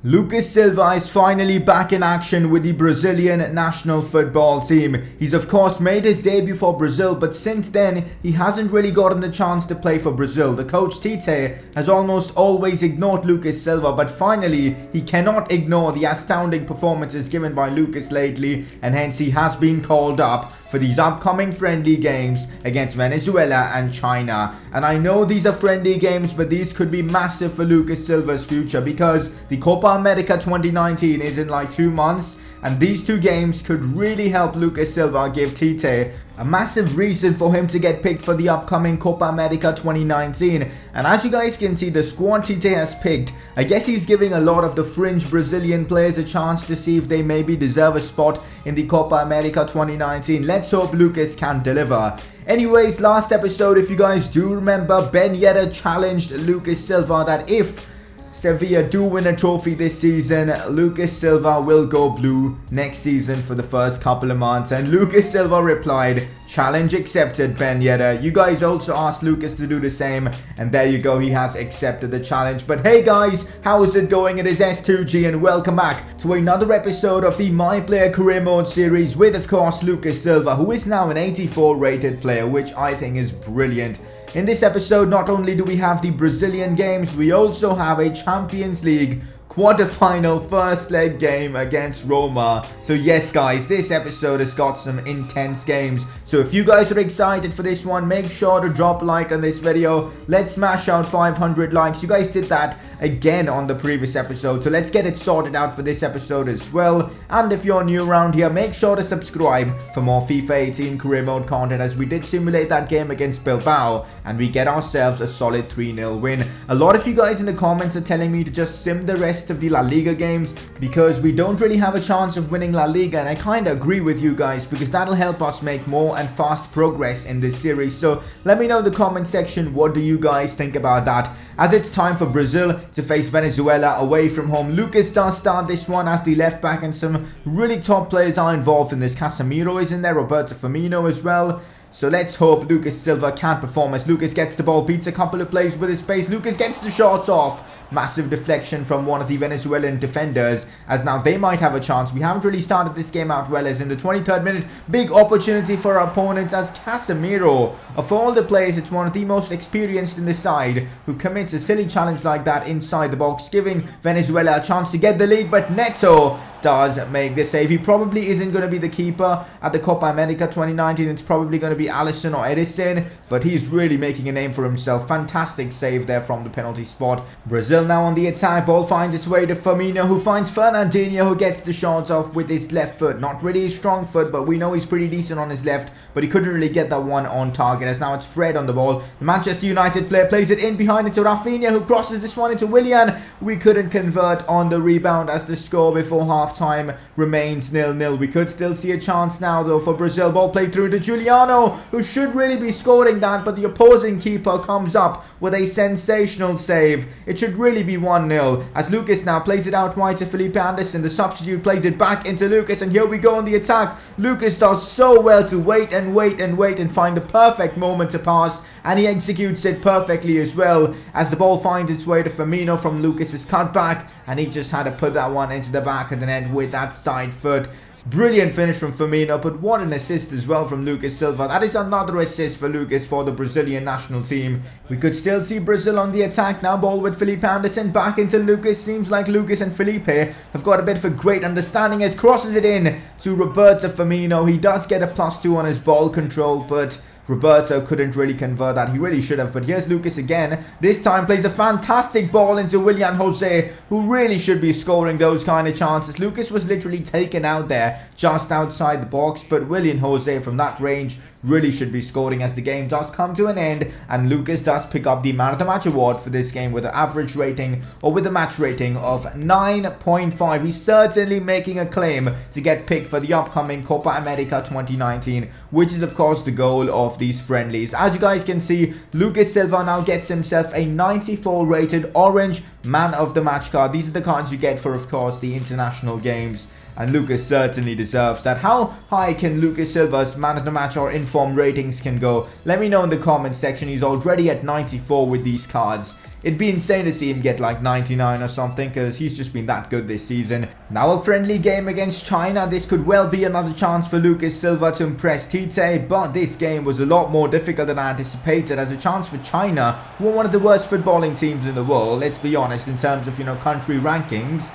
Lucas Silva is finally back in action with the Brazilian national football team. He's of course made his debut for Brazil, but since then he hasn't really gotten the chance to play for Brazil. The coach Tite has almost always ignored Lucas Silva, but finally he cannot ignore the astounding performances given by Lucas lately, and hence he has been called up for these upcoming friendly games against Venezuela and China. And I know these are friendly games, but these could be massive for Lucas Silva's future because the Copa America 2019 is in like 2 months, and these two games could really help Lucas Silva, give Tite a massive reason for him to get picked for the upcoming Copa America 2019. And as you guys can see, the squad Tite has picked, I guess he's giving a lot of the fringe Brazilian players a chance to see if they maybe deserve a spot in the Copa America 2019. Let's hope Lucas can deliver. Anyways, last episode, if you guys do remember, Ben Yedder challenged Lucas Silva that if Sevilla do win a trophy this season, Lucas Silva will go blue next season for the first couple of months. And Lucas Silva replied, "Challenge accepted, Ben Yedder." You guys also asked Lucas to do the same, and there you go, he has accepted the challenge. But hey guys, how is it going? It is S2G and welcome back to another episode of the My Player Career Mode series with, of course, Lucas Silva, who is now an 84 rated player, which I think is brilliant. In this episode, not only do we have the Brazilian games, we also have a Champions League quarterfinal first leg game against Roma. So yes guys, this episode has got some intense games. So if you guys are excited for this one, make sure to drop a like on this video. Let's smash out 500 likes. You guys did that again on the previous episode, so let's get it sorted out for this episode as well. And if you're new around here, make sure to subscribe for more FIFA 18 career mode content, as we did simulate that game against Bilbao and we get ourselves a solid 3-0 win. A lot of you guys in the comments are telling me to just sim the rest of the La Liga games because we don't really have a chance of winning La Liga, and I kind of agree with you guys because that'll help us make more and fast progress in this series. So let me know in the comment section, what do you guys think about that? As it's time for Brazil to face Venezuela away from home. Lucas does start this one as the left back, and some really top players are involved in this. Casemiro is in there, Roberto Firmino as well. So let's hope Lucas Silva can perform as Lucas gets the ball, beats a couple of plays with his pace. Lucas gets the shots off. Massive deflection from one of the Venezuelan defenders, as now they might have a chance. We haven't really started this game out well, as in the 23rd minute, big opportunity for our opponents as Casemiro, of all the players, it's one of the most experienced in the side, who commits a silly challenge like that inside the box, giving Venezuela a chance to get the lead. But Neto does make the save. He probably isn't going to be the keeper at the Copa America 2019. It's probably going to be Alisson or Edison, but he's really making a name for himself. Fantastic save there from the penalty spot. Brazil now on the attack. Ball finds its way to Firmino, who finds Fernandinho, who gets the shots off with his left foot. Not really a strong foot, but we know he's pretty decent on his left, but he couldn't really get that one on target, as now it's Fred on the ball. The Manchester United player plays it in behind into Rafinha, who crosses this one into Willian. We couldn't convert on the rebound, as the score before half-time remains 0-0. We could still see a chance now though for Brazil. Ball played through to Giuliano, who should really be scoring that, but the opposing keeper comes up with a sensational save. It should really be 1-0, as Lucas now plays it out wide to Felipe Anderson. The substitute plays it back into Lucas, and here we go on the attack. Lucas does so well to wait and wait and wait and find the perfect moment to pass, and he executes it perfectly as well, as the ball finds its way to Firmino from Lucas's cutback, and he just had to put that one into the back of the net with that side foot. Brilliant finish from Firmino, but what an assist as well from Lucas Silva. That is another assist for Lucas for the Brazilian national team. We could still see Brazil on the attack now. Ball with Felipe Anderson back into Lucas. Seems like Lucas and Felipe have got a bit of a great understanding, as crosses it in to Roberto Firmino. He does get a +2 on his ball control, but Roberto couldn't really convert that. He really should have. But here's Lucas again. This time plays a fantastic ball into Willian Jose, who really should be scoring those kind of chances. Lucas was literally taken out there just outside the box, but Willian Jose from that range really should be scoring, as the game does come to an end, and Lucas does pick up the Man of the Match award for this game with an average rating, or with a match rating of 9.5. He's certainly making a claim to get picked for the upcoming Copa America 2019, which is of course the goal of these friendlies. As you guys can see, Lucas Silva now gets himself a 94 rated orange Man of the Match card. These are the cards you get for, of course, the international games. and Lucas certainly deserves that. How high can Lucas Silva's man of the match or inform ratings can go? Let me know in the comments section. He's already at 94 with these cards. It'd be insane to see him get like 99 or something, because he's just been that good this season. Now a friendly game against China. This could well be another chance for Lucas Silva to impress Tite, but this game was a lot more difficult than I anticipated, as a chance for China, who are one of the worst footballing teams in the world, let's be honest, in terms of, country rankings.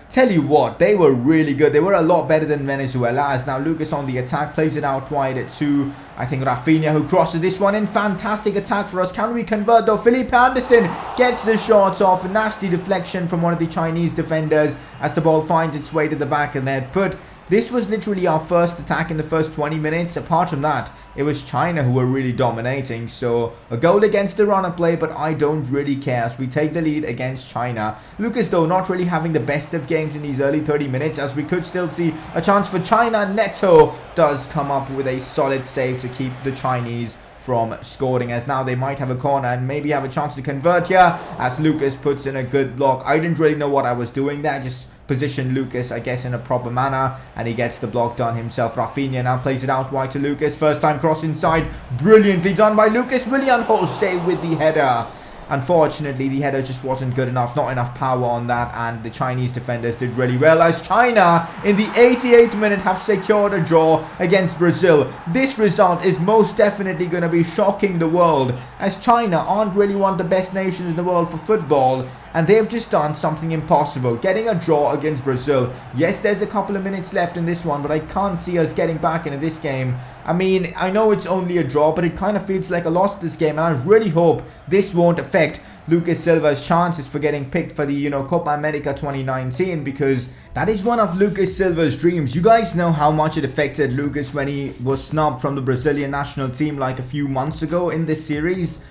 Tell you what, they were really good. They were a lot better than Venezuela, as now Lucas on the attack plays it out wide to, I think, Rafinha, who crosses this one in. Fantastic attack for us. Can we convert though? Felipe Anderson gets the shot off. A nasty deflection from one of the Chinese defenders as the ball finds its way to the back of the net. But this was literally our first attack in the first 20 minutes. Apart from that, it was China who were really dominating. So a goal against the runner play, but I don't really care as we take the lead against China. Lucas, though, not really having the best of games in these early 30 minutes, as we could still see a chance for China. Neto does come up with a solid save to keep the Chinese from scoring, as now they might have a corner and maybe have a chance to convert here, as Lucas puts in a good block. I didn't really know what I was doing there, just position Lucas, I guess, in a proper manner, and he gets the block done himself. Rafinha now plays it out wide to Lucas. First time cross inside, brilliantly done by Lucas. Willian Jose with the header. Unfortunately, the header just wasn't good enough, not enough power on that, and the Chinese defenders did really well, as China in the 88th minute have secured a draw against Brazil. This result is most definitely going to be shocking the world, as China aren't really one of the best nations in the world for football, and they've just done something impossible, getting a draw against Brazil. Yes, there's a couple of minutes left in this one, but I can't see us getting back into this game. I mean, I know it's only a draw, but it kind of feels like a loss this game, and I really hope this won't affect Lucas Silva's chances for getting picked for the, Copa America 2019, because that is one of Lucas Silva's dreams. You guys know how much it affected Lucas when he was snubbed from the Brazilian national team like a few months ago in this series.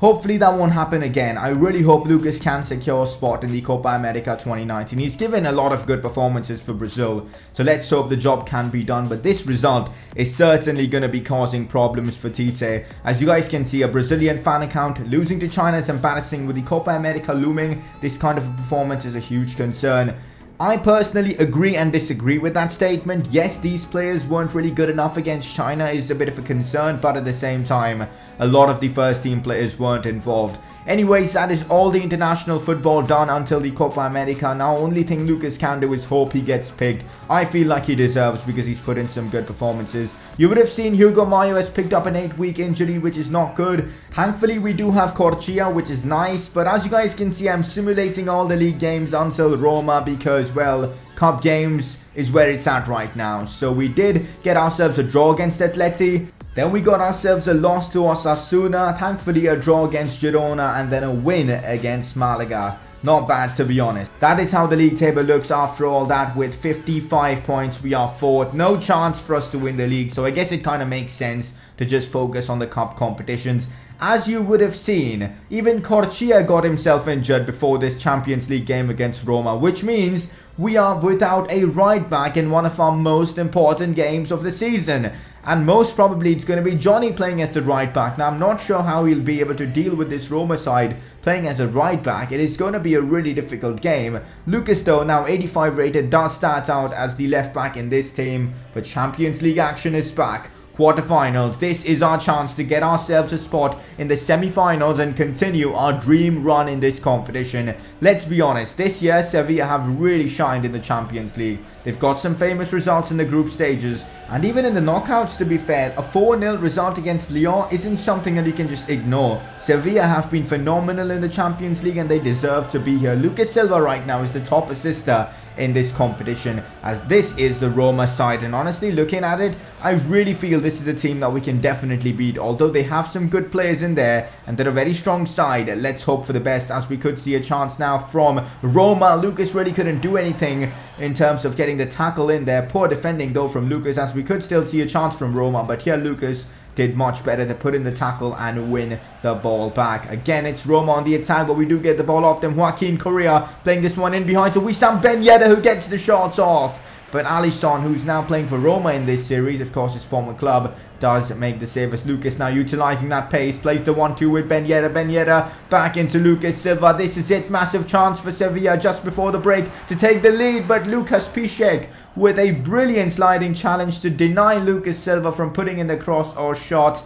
Hopefully that won't happen again. I really hope Lucas can secure a spot in the Copa America 2019. He's given a lot of good performances for Brazil, so let's hope the job can be done. But this result is certainly going to be causing problems for Tite. As you guys can see, a Brazilian fan account losing to China is embarrassing. With the Copa America looming, this kind of a performance is a huge concern. I personally agree and disagree with that statement. Yes, these players weren't really good enough against China is a bit of a concern, but at the same time, a lot of the first team players weren't involved. Anyways, that is all the international football done until the Copa America. Now, only thing Lucas can do is hope he gets picked. I feel like he deserves, because he's put in some good performances. You would have seen Hugo Mayo has picked up an 8-week injury, which is not good. Thankfully, we do have Corchia, which is nice. But as you guys can see, I'm simulating all the league games until Roma, because, well, cup games is where it's at right now. So we did get ourselves a draw against Atleti. Then we got ourselves a loss to Osasuna, thankfully a draw against Girona, and then a win against Malaga. Not bad, to be honest. That is how the league table looks after all that. With 55 points, we are fourth. No chance for us to win the league, so I guess it kind of makes sense to just focus on the cup competitions. As you would have seen, even Corchia got himself injured before this Champions League game against Roma, which means we are without a right back in one of our most important games of the season. And most probably it's going to be Johnny playing as the right back. Now, I'm not sure how he'll be able to deal with this Roma side playing as a right back. It is going to be a really difficult game. Lucas, though, now 85 rated, does start out as the left back in this team. But Champions League action is back. Quarterfinals. This is our chance to get ourselves a spot in the semi-finals and continue our dream run in this competition. Let's be honest, this year Sevilla have really shined in the Champions League. They've got some famous results in the group stages, and even in the knockouts, to be fair, a 4-0 result against Lyon isn't something that you can just ignore. Sevilla have been phenomenal in the Champions League and they deserve to be here. Lucas Silva right now is the top assister in this competition, as this is the Roma side, and honestly, looking at it, I really feel this is a team that we can definitely beat. Although they have some good players in there and they're a very strong side, let's hope for the best, as we could see a chance now from Roma. Lucas really couldn't do anything in terms of getting the tackle in there. Poor defending though from Lucas, as we could still see a chance from Roma, but here Lucas did much better to put in the tackle and win the ball back. Again, it's Roma on the attack, but we do get the ball off them. Joaquin Correa playing this one in behind to Wissam Ben Yedder, who gets the shots off. But Alisson, who's now playing for Roma in this series, of course his former club, does make the save as Lucas now utilising that pace, plays the 1-2 with Ben Yedder back into Lucas Silva. This is it, massive chance for Sevilla just before the break to take the lead, but Lucas Piszczek with a brilliant sliding challenge to deny Lucas Silva from putting in the cross or shot.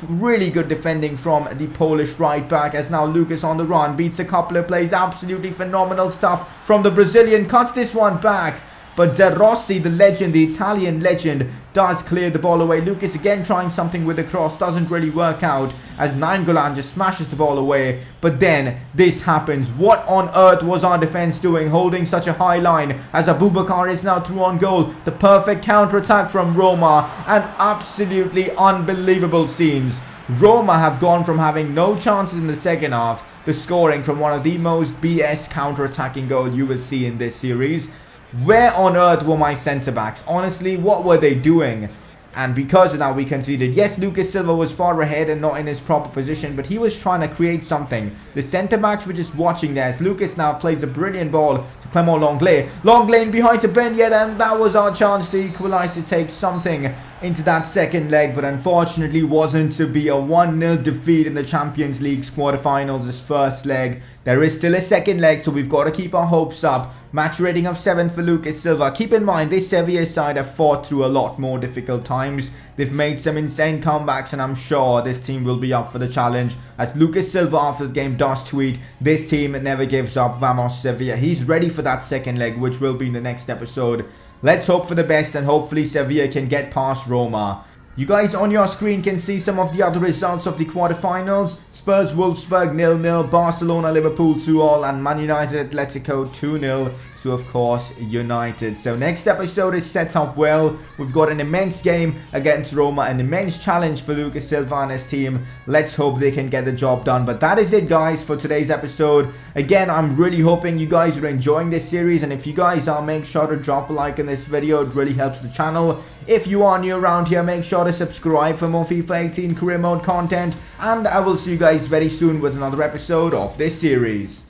Really good defending from the Polish right back, as now Lucas on the run, beats a couple of plays, absolutely phenomenal stuff from the Brazilian, cuts this one back. But De Rossi, the legend, the Italian legend, does clear the ball away. Lucas again trying something with the cross, doesn't really work out as Nainggolan just smashes the ball away. But then this happens. What on earth was our defense doing, holding such a high line as Abubakar is now through on goal. The perfect counter-attack from Roma, and absolutely unbelievable scenes. Roma have gone from having no chances in the second half to scoring from one of the most BS counter-attacking goals you will see in this series. Where on earth were my centre-backs? Honestly, what were they doing? And because of that, we conceded. Yes, Lucas Silva was far ahead and not in his proper position, but he was trying to create something. The centre-backs were just watching there as Lucas now plays a brilliant ball to Clement Lenglet. Lenglet behind to Ben Yedder, and that was our chance to equalise, to take something into that second leg, but unfortunately wasn't to be. A 1-0 defeat in the Champions League's quarterfinals, this first leg. There is still a second leg, so we've got to keep our hopes up. Match rating of 7 for Lucas Silva. Keep in mind, this Sevilla side have fought through a lot more difficult times. They've made some insane comebacks, and I'm sure this team will be up for the challenge. As Lucas Silva after the game does tweet, this team never gives up, vamos Sevilla. He's ready for that second leg, which will be in the next episode. Let's hope for the best, and hopefully Sevilla can get past Roma. You guys on your screen can see some of the other results of the quarterfinals. Spurs Wolfsburg 0-0, Barcelona Liverpool 2-2, and Man United Atletico 2-0 to, of course, United. So next episode is set up well. We've got an immense game against Roma, an immense challenge for Lucas Silva and his team. Let's hope they can get the job done. But that is it, guys, for today's episode. Again, I'm really hoping you guys are enjoying this series, and if you guys are, make sure to drop a like in this video. It really helps the channel. If you are new around here, make sure to subscribe for more FIFA 18 career mode content, and I will see you guys very soon with another episode of this series.